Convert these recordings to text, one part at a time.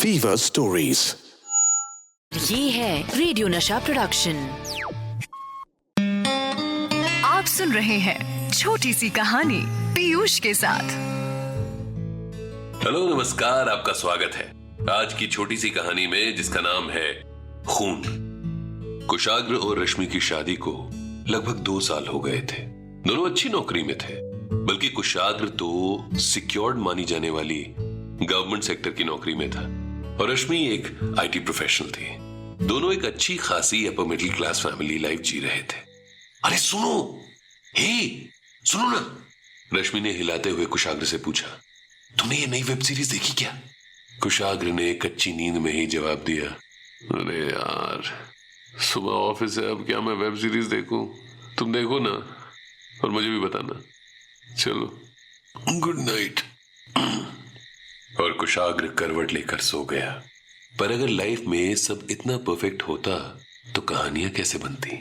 Fever stories. ये है radio नशा प्रोडक्शन। आप सुन रहे हैं छोटी सी कहानी पीयूष के साथ। हेलो नमस्कार, आपका स्वागत है आज की छोटी सी कहानी में जिसका नाम है खून। कुशाग्र और रश्मि की शादी को लगभग 2 साल हो गए थे। दोनों अच्छी नौकरी में थे, बल्कि कुशाग्र तो सिक्योर्ड मानी जाने वाली गवर्नमेंट सेक्टर की नौकरी में था और रश्मि एक आईटी प्रोफेशनल थी। दोनों एक अच्छी खासी upper middle class family life जी रहे थे। अरे सुनो, सुनो ना, रश्मि ने हिलाते हुए कुशाग्र से पूछा, तुमने ये नई वेब सीरीज देखी क्या? कुशाग्र ने कच्ची नींद में ही जवाब दिया, अरे यार सुबह ऑफिस है, अब क्या मैं वेब सीरीज देखूं? तुम देखो ना और मुझे भी बताना। चलो गुड नाइट। और कुशाग्र करवट लेकर सो गया। पर अगर लाइफ में सब इतना परफेक्ट होता तो कहानियां कैसे बनती?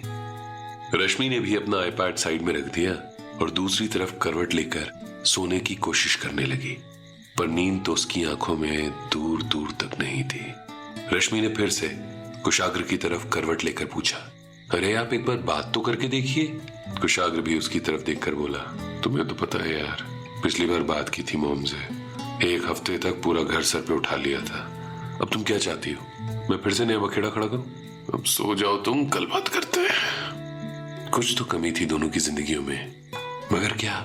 रश्मि ने भी अपना आईपैड साइड में रख दिया और दूसरी तरफ करवट लेकर सोने की कोशिश करने लगी, पर नींद तो उसकी आंखों में दूर दूर तक नहीं थी। रश्मि ने फिर से कुशाग्र की तरफ करवट लेकर पूछा, अरे आप एक बार बात तो करके देखिए। कुशाग्र भी उसकी तरफ देखकर बोला, तुम्हें तो पता है यार, पिछली बार बात की थी मॉम से, 1 हफ्ते तक पूरा घर सर पे उठा लिया था। अब तुम क्या चाहती हो, मैं फिर से नया बखेड़ा खड़ा करूं? अब सो जाओ तुम, कल बात करते हैं। कुछ तो कमी थी दोनों की जिंदगियों में, मगर क्या?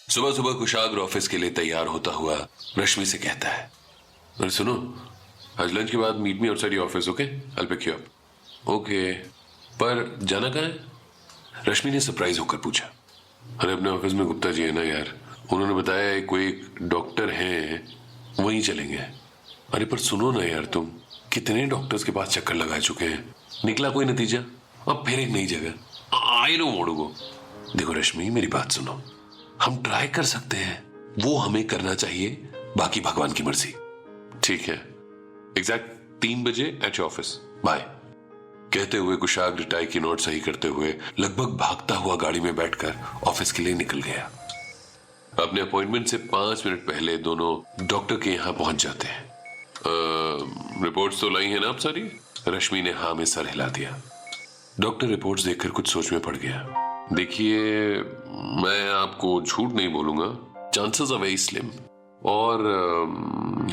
सुबह सुबह कुशाग्र ऑफिस के लिए तैयार होता हुआ रश्मि से कहता है, अरे सुनो, आज लंच के बाद meet me outside your office, okay? I will pick you up. Okay, पर जाना कहाँ है? रश्मि ने सरप्राइज होकर पूछा। अरे अपने ऑफिस में गुप्ता जी है ना यार, उन्होंने बताया कोई डॉक्टर हैं, वहीं चलेंगे। अरे पर सुनो ना यार, तुम कितने डॉक्टर्स के पास चक्कर लगा चुके हैं, निकला कोई नतीजा? अब फिर एक नई जगह, I don't want to go. देखो रश्मि, मेरी बात सुनो, हम ट्राई कर सकते हैं, वो हमें करना चाहिए, बाकी भगवान की मर्जी। ठीक है, एग्जैक्ट 3 बजे एट योर ऑफिस, बाय। कहते हुए कुशाग्र टाई की नोट सही करते हुए लगभग भागता हुआ गाड़ी में बैठकर ऑफिस के लिए निकल गया। अपने अपॉइंटमेंट से 5 मिनट पहले दोनों डॉक्टर के यहाँ पहुंच जाते हैं। रिपोर्ट्स तो लाई है ना आप सारी? रश्मि ने हाँ में सर हिला दिया। डॉक्टर रिपोर्ट्स देखकर कुछ सोच में पड़ गया। देखिए, मैं आपको झूठ नहीं बोलूंगा, चांसेस आर वेरी स्लिम और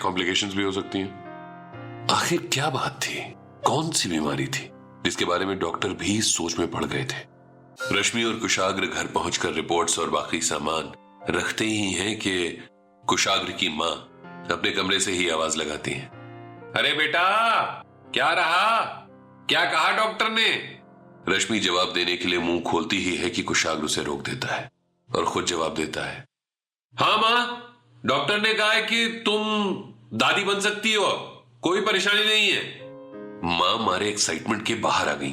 कॉम्प्लिकेशंस भी हो सकती हैं। आखिर क्या बात थी, कौन सी बीमारी थी जिसके बारे में डॉक्टर भी सोच में पड़ गए थे? रश्मि और कुशाग्र घर पहुंचकर रिपोर्ट्स और बाकी सामान रखते ही हैं कि कुशाग्र की मां अपने कमरे से ही आवाज लगाती है, अरे बेटा क्या रहा, क्या कहा डॉक्टर ने? रश्मि जवाब देने के लिए मुंह खोलती ही है कि कुशाग्र उसे रोक देता है और खुद जवाब देता है, हाँ मां, डॉक्टर ने कहा है कि तुम दादी बन सकती हो, कोई परेशानी नहीं है। मां मारे एक्साइटमेंट के बाहर आ गई।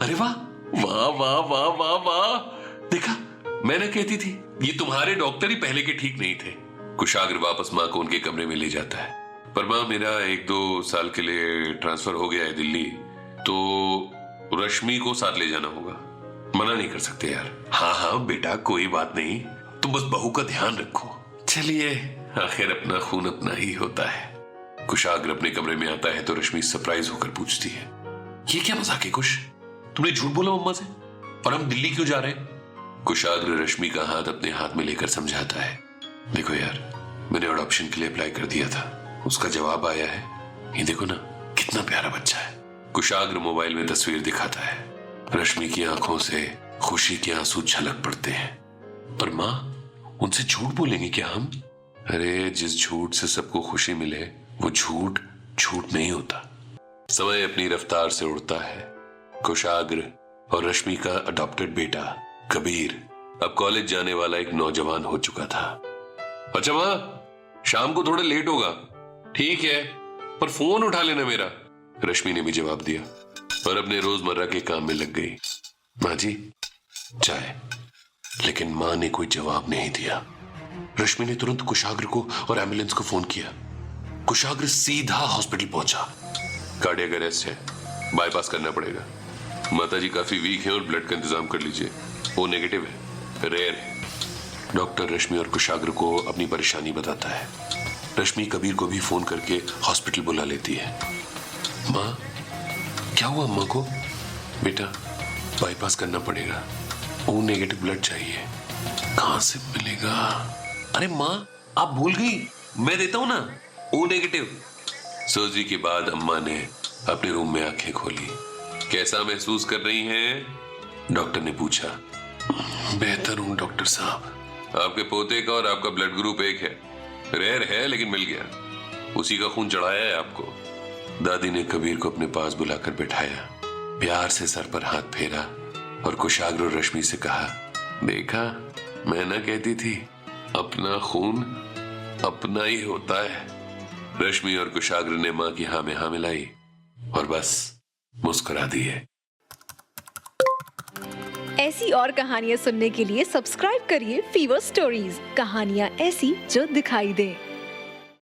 अरे वाह वाह वाह वाह वाह वाह, देखा मैंने कहती थी, ये तुम्हारे डॉक्टर ही पहले के ठीक नहीं थे। कुशाग्र वापस मां को उनके कमरे में ले जाता है, पर मां, मेरा 1-2 साल के लिए ट्रांसफर हो गया है दिल्ली, तो रश्मि को साथ ले जाना होगा, मना नहीं कर सकते यार। हाँ हाँ बेटा, कोई बात नहीं, तुम बस बहू का ध्यान रखो। चलिए, आखिर अपना खून अपना ही होता है। कुशाग्र अपने कमरे में आता है तो रश्मि सरप्राइज होकर पूछती है, ये क्या मजाक है कुश, तुमने झूठ बोला मम्मा से, और हम दिल्ली क्यों जा रहे हैं? कुशाग्र रश्मि का हाथ अपने हाथ में लेकर समझाता है, देखो यार, मैंने अडॉप्शन के लिए अप्लाई कर दिया था, उसका जवाब आया है, ये देखो ना कितना प्यारा बच्चा है। कुशाग्र मोबाइल में तस्वीर दिखाता है। रश्मि की आंखों से खुशी के आंसू झलक पड़ते हैं। पर मां, उनसे झूठ बोलेंगे क्या हम? अरे जिस झूठ से सबको खुशी मिले वो झूठ झूठ नहीं होता। समय अपनी रफ्तार से उड़ता है। कुशाग्र और रश्मि का अडॉप्टेड बेटा कबीर अब कॉलेज जाने वाला एक नौजवान हो चुका था। अच्छा मां, शाम को थोड़ा लेट होगा, ठीक है, पर फोन उठा लेना मेरा, रश्मि ने भी जवाब दिया और अपने रोजमर्रा के काम में लग गई। मां जी चाय। लेकिन मां ने कोई जवाब नहीं दिया। रश्मि ने तुरंत कुशाग्र को और एम्बुलेंस को फोन किया। कुशाग्र सीधा हॉस्पिटल पहुंचा। कार्डियक अरेस्ट है, बाईपास करना पड़ेगा। माताजी काफी वीक है और ब्लड का इंतजाम कर लीजिए, वो नेगेटिव है, रेयर है। डॉक्टर रश्मि और कुशाग्र को अपनी परेशानी बताता है। रश्मि कबीर को भी फोन करके हॉस्पिटल बुला लेती है। माँ, क्या हुआ अम्मा को? बेटा, बाईपास करना पड़ेगा, ओ नेगेटिव ब्लड चाहिए। कहां से मिलेगा? अरे माँ, आप भूल गई, मैं देता हूं ना ओ नेगेटिव। सर्जरी के बाद अम्मा ने अपने रूम में आंखें खोली। कैसा महसूस कर रही हैं? डॉक्टर ने पूछा। बेहतर हूं डॉक्टर साहब। आपके पोते का और आपका ब्लड ग्रुप एक है, रेयर है लेकिन मिल गया। उसी का खून चढ़ाया है आपको। दादी ने कबीर को अपने पास बुलाकर बैठाया, प्यार से सर पर हाथ फेरा और कुशाग्र और रश्मि से कहा, देखा, मैं ना कहती थी, अपना खून अपना ही होता है। रश्मि और कुशाग्र ने मां की हाँ में हाँ मिलाई और बस मुस्कुरा दिए। ऐसी और कहानियां सुनने के लिए सब्सक्राइब करिए फीवर स्टोरीज, कहानियां ऐसी जो दिखाई दें।